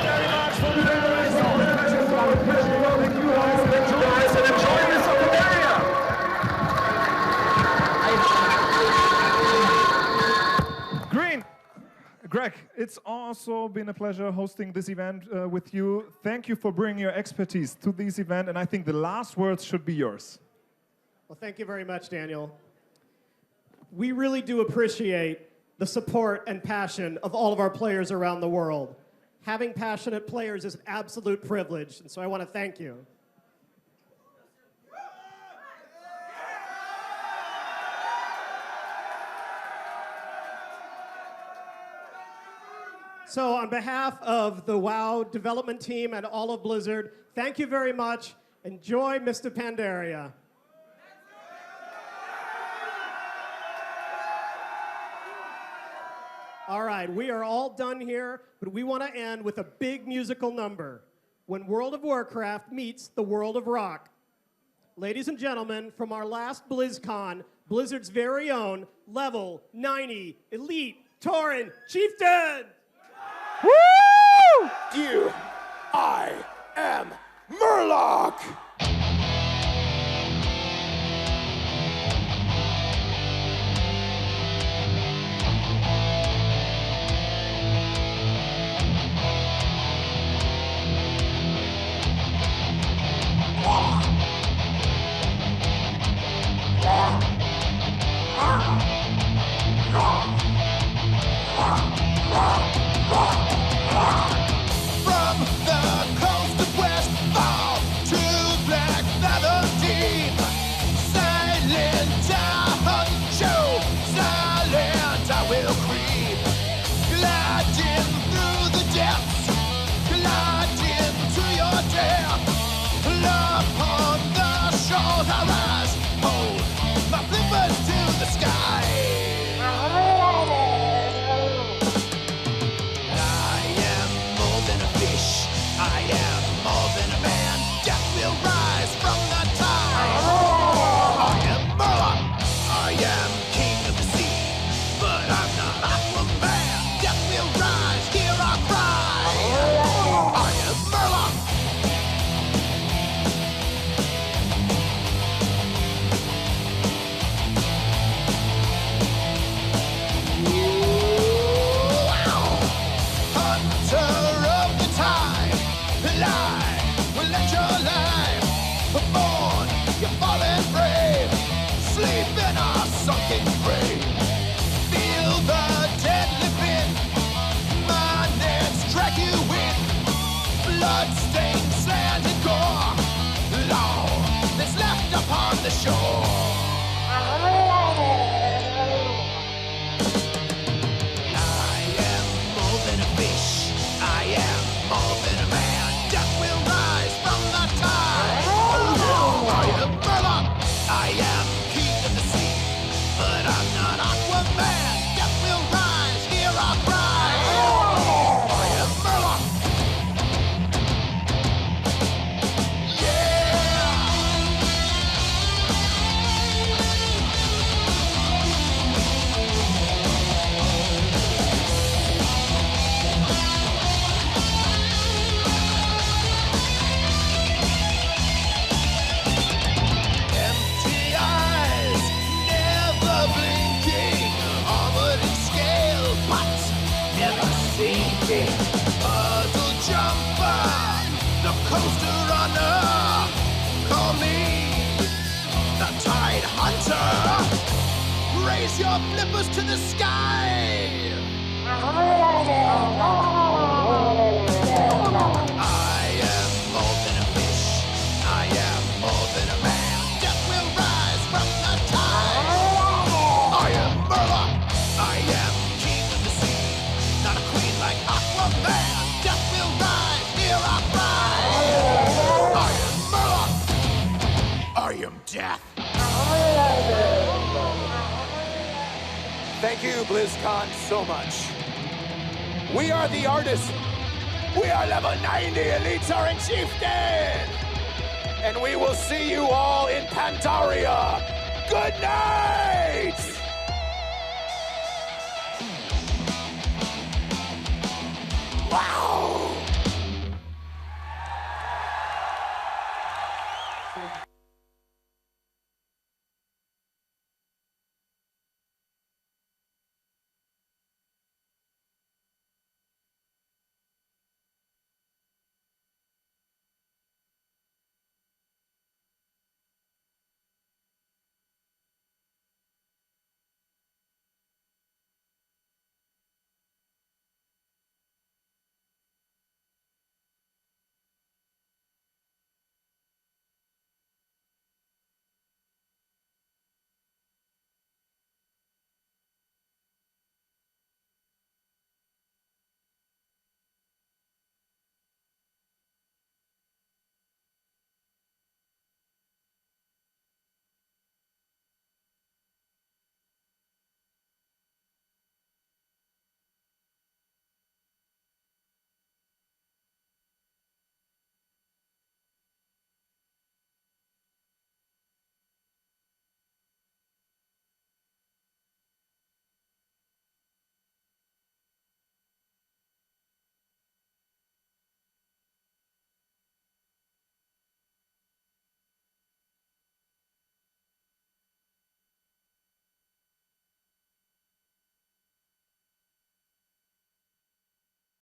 Very much for Paris. All the pleasure, thank you guys. it's also been a pleasure hosting this event with you. Thank you for bringing your expertise to this event, and I think the last words should be yours. Well, thank you very much, Daniel. We really do appreciate the support and passion of all of our players around the world. Having passionate players is an absolute privilege, and so I want to thank you. So on behalf of the WoW development team and all of Blizzard, thank you very much. Enjoy Mr. Pandaria. All right, we are all done here, but we want to end with a big musical number. When World of Warcraft meets the world of rock. Ladies and gentlemen, from our last BlizzCon, Blizzard's very own Level 90 Elite Tauren Chieftain! Woo! I am Murloc! From the coast of West Fall to Black Valentine, silent I hunt show, silent I will creep, gliding through the depths, gliding to your death, upon the shores I rise, hold my flippers to the sky. I am more than a man. Death will rise from the tide. I am Murloc. I am king of the sea. But I'm not Aquaman. Death will rise. Hear our cry. I am Murloc. Hunter of the tide. Will let your life born, your fallen brave, sleep in our sunken grave. Feel the deadly pin, my nets drag you in, blood-stained sand and gore, law that's left upon the shore. I am more than a fish, I am more than a man. Death will rise from the tide. I am Murloc. I am king of the sea. But I'm not Aquaman. Death will rise. Hear our cry. I am Murloc. Empty eyes, never blinking, armored in scale, but never sinking. Puzzle jumper, the coaster runner, call me the Tide Hunter. Raise your flippers to the sky. I am more than a fish. I am more than a man. Death will rise from the tide. I am Murloc. I am king of the sea. Not a queen like Aquaman. Death will rise. Hear our cry. I am Murloc. I am death. Thank you, BlizzCon, so much. We are the artists. We are level 90 Elite Tauren Chieftain. And we will see you all in Pandaria. Good night! Wow!